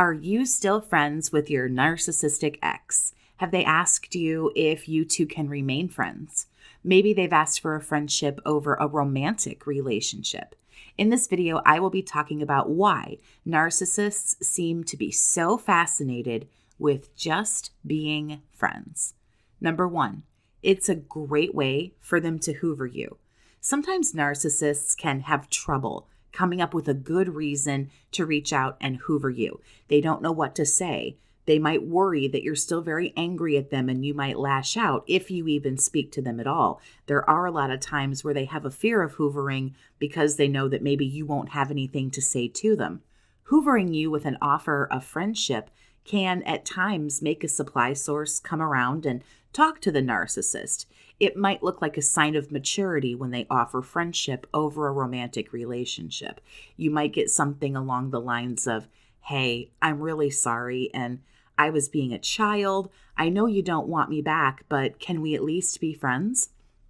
Are you still friends with your narcissistic ex? Have they asked you if you two can remain friends? Maybe they've asked for a friendship over a romantic relationship. In this video, I will be talking about why narcissists seem to be so fascinated with just being friends. Number one, it's a great way for them to hoover you. Sometimes narcissists can have trouble coming up with a good reason to reach out and hoover you. They don't know what to say. They might worry that you're still very angry at them and you might lash out if you even speak to them at all. There are a lot of times where they have a fear of hoovering because they know that maybe you won't have anything to say to them. Hoovering you with an offer of friendship can at times make a supply source come around and talk to the narcissist. It might look like a sign of maturity when they offer friendship over a romantic relationship. You might get something along the lines of, "Hey, I'm really sorry, and I was being a child. I know you don't want me back, but can we at least be friends?"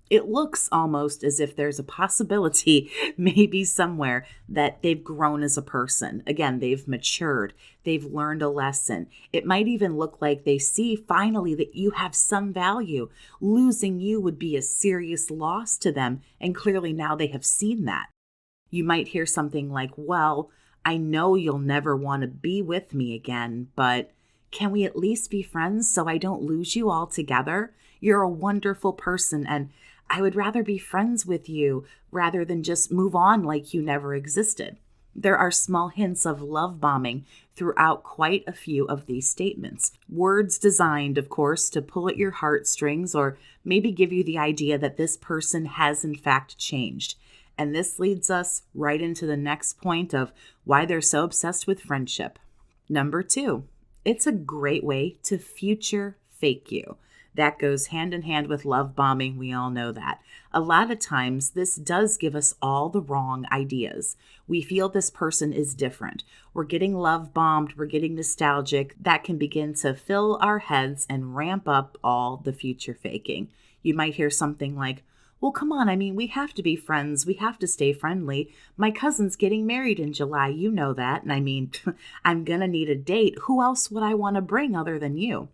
It looks almost as if there's a possibility maybe somewhere that they've grown as a person. Again, they've matured. They've learned a lesson. It might even look like they see finally that you have some value. Losing you would be a serious loss to them, and clearly now they have seen that. You might hear something like, "Well, I know you'll never want to be with me again, but can we at least be friends so I don't lose you altogether? You're a wonderful person, and I would rather be friends with you rather than just move on like you never existed." There are small hints of love bombing throughout quite a few of these statements. Words designed, of course, to pull at your heartstrings or maybe give you the idea that this person has in fact changed. And this leads us right into the next point of why they're so obsessed with friendship. Number two, it's a great way to future fake you. That goes hand in hand with love bombing. We all know that. A lot of times, this does give us all the wrong ideas. We feel this person is different. We're getting love bombed. We're getting nostalgic. That can begin to fill our heads and ramp up all the future faking. You might hear something like, "Well, come on. We have to be friends. We have to stay friendly. My cousin's getting married in July. You know that. And I'm going to need a date. Who else would I want to bring other than you?"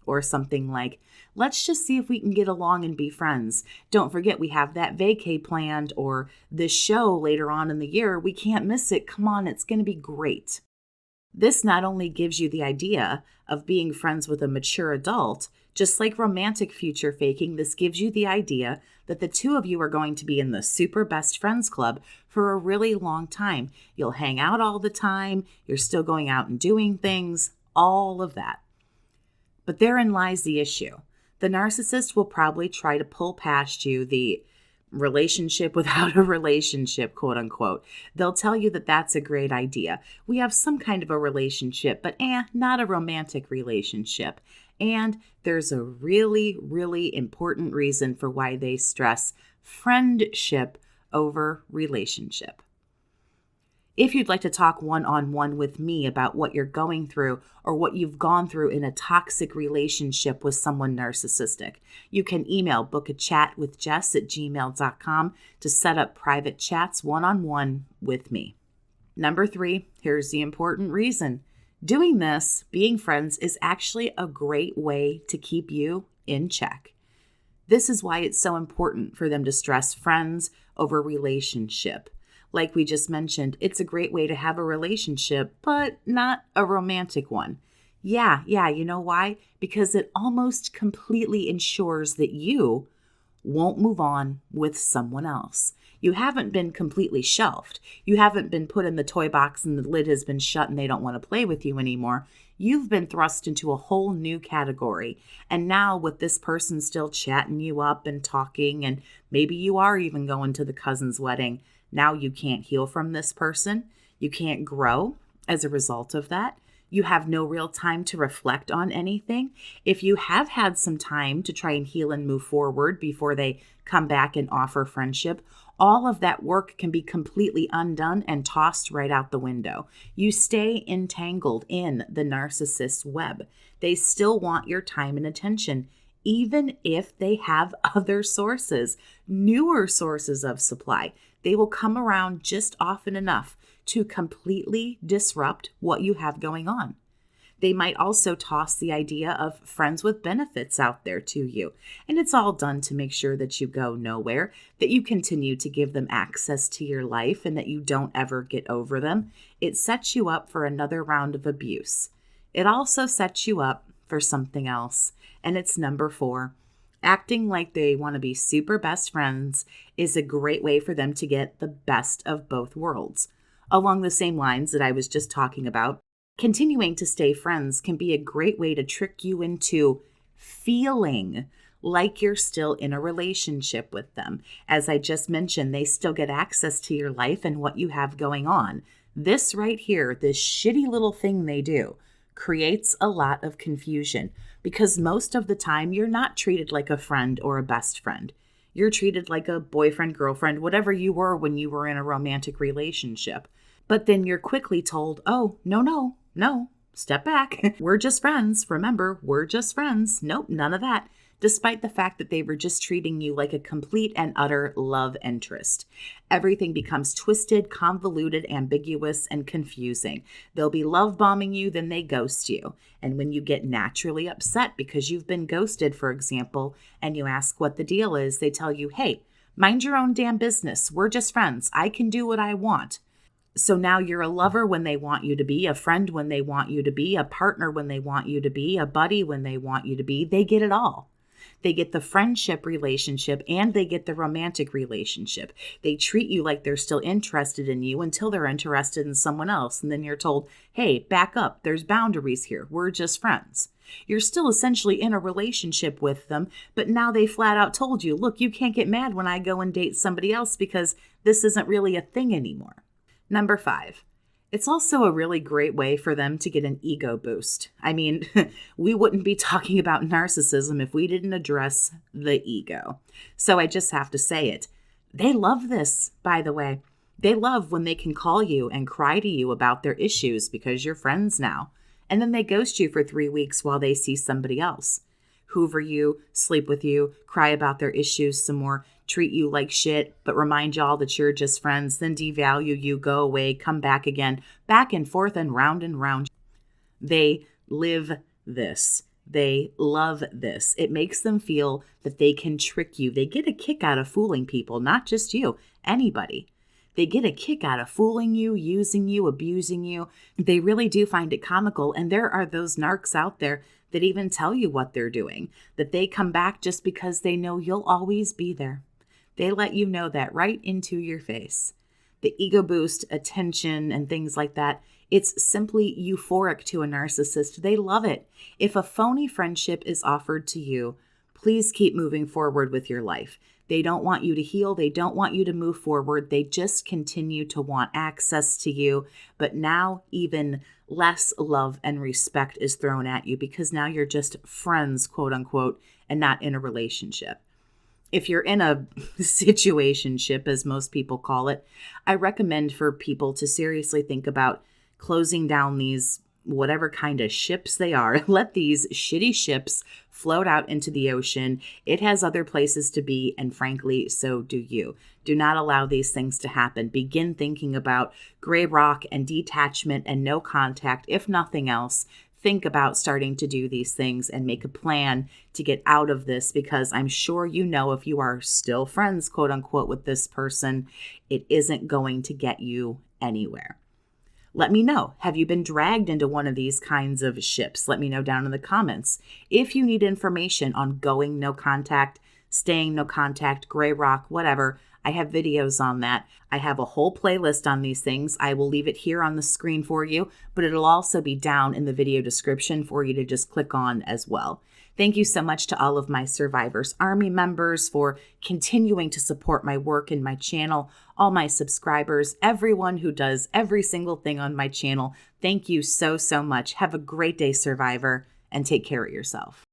Or something like, "Let's just see if we can get along and be friends. Don't forget we have that vacay planned or this show later on in the year. We can't miss it. Come on, it's going to be great." This not only gives you the idea of being friends with a mature adult, just like romantic future faking, this gives you the idea that the two of you are going to be in the super best friends club for a really long time. You'll hang out all the time. You're still going out and doing things, all of that. But therein lies the issue. The narcissist will probably try to pull past you the relationship without a relationship, quote unquote. They'll tell you that that's a great idea. We have some kind of a relationship, but not a romantic relationship. And there's a really, really important reason for why they stress friendship over relationship. If you'd like to talk one-on-one with me about what you're going through or what you've gone through in a toxic relationship with someone narcissistic, you can email BookAChatWithJess@gmail.com to set up private chats one-on-one with me. Number three, here's the important reason. Doing this, being friends, is actually a great way to keep you in check. This is why it's so important for them to stress friends over relationship. Like we just mentioned, it's a great way to have a relationship, but not a romantic one. Yeah, you know why? Because it almost completely ensures that you won't move on with someone else. You haven't been completely shelved. You haven't been put in the toy box and the lid has been shut and they don't want to play with you anymore. You've been thrust into a whole new category. And now with this person still chatting you up and talking, and maybe you are even going to the cousin's wedding, now you can't heal from this person. You can't grow as a result of that. You have no real time to reflect on anything. If you have had some time to try and heal and move forward before they come back and offer friendship, all of that work can be completely undone and tossed right out the window. You stay entangled in the narcissist's web. They still want your time and attention, even if they have other sources, newer sources of supply. They will come around just often enough to completely disrupt what you have going on. They might also toss the idea of friends with benefits out there to you. And it's all done to make sure that you go nowhere, that you continue to give them access to your life, and that you don't ever get over them. It sets you up for another round of abuse. It also sets you up for something else. And it's number 4. Acting like they want to be super best friends is a great way for them to get the best of both worlds. Along the same lines that I was just talking about, continuing to stay friends can be a great way to trick you into feeling like you're still in a relationship with them. As I just mentioned, they still get access to your life and what you have going on. This right here, this shitty little thing they do, creates a lot of confusion because most of the time you're not treated like a friend or a best friend. You're treated like a boyfriend, girlfriend, whatever you were when you were in a romantic relationship. But then you're quickly told, oh, no, step back. We're just friends. Remember, we're just friends. Nope, none of that. Despite the fact that they were just treating you like a complete and utter love interest. Everything becomes twisted, convoluted, ambiguous, and confusing. They'll be love bombing you, then they ghost you. And when you get naturally upset because you've been ghosted, for example, and you ask what the deal is, they tell you, hey, mind your own damn business. We're just friends. I can do what I want. So now you're a lover when they want you to be, a friend when they want you to be, a partner when they want you to be, a buddy when they want you to be. They get it all. They get the friendship relationship and they get the romantic relationship. They treat you like they're still interested in you until they're interested in someone else. And then you're told, hey, back up. There's boundaries here. We're just friends. You're still essentially in a relationship with them, but now they flat out told you, look, you can't get mad when I go and date somebody else because this isn't really a thing anymore. Number 5. It's also a really great way for them to get an ego boost. I mean, we wouldn't be talking about narcissism if we didn't address the ego. So I just have to say it. They love this, by the way. They love when they can call you and cry to you about their issues because you're friends now. And then they ghost you for 3 weeks while they see somebody else. Hoover you, sleep with you, cry about their issues some more, treat you like shit, but remind y'all that you're just friends, then devalue you, go away, come back again, back and forth and round and round. They live this. They love this. It makes them feel that they can trick you. They get a kick out of fooling people, not just you, anybody. They get a kick out of fooling you, using you, abusing you. They really do find it comical. And there are those narcs out there that even tell you what they're doing, that they come back just because they know you'll always be there. They let you know that right into your face. The ego boost, attention, and things like that, it's simply euphoric to a narcissist. They love it. If a phony friendship is offered to you, please keep moving forward with your life. They don't want you to heal. They don't want you to move forward. They just continue to want access to you. But now even less love and respect is thrown at you because now you're just friends, quote unquote, and not in a relationship. If you're in a situationship, as most people call it, I recommend for people to seriously think about closing down these whatever kind of ships they are. Let these shitty ships float out into the ocean. It has other places to be, and frankly, so do you. Do not allow these things to happen. Begin thinking about gray rock and detachment and no contact, if nothing else. Think about starting to do these things and make a plan to get out of this, because I'm sure you know if you are still friends, quote unquote, with this person, it isn't going to get you anywhere. Let me know. Have you been dragged into one of these kinds of ships? Let me know down in the comments. If you need information on going no contact, staying no contact, gray rock, whatever, I have videos on that. I have a whole playlist on these things. I will leave it here on the screen for you, but it'll also be down in the video description for you to just click on as well. Thank you so much to all of my Survivors Army members for continuing to support my work and my channel, all my subscribers, everyone who does every single thing on my channel. Thank you so, so much. Have a great day, Survivor, and take care of yourself.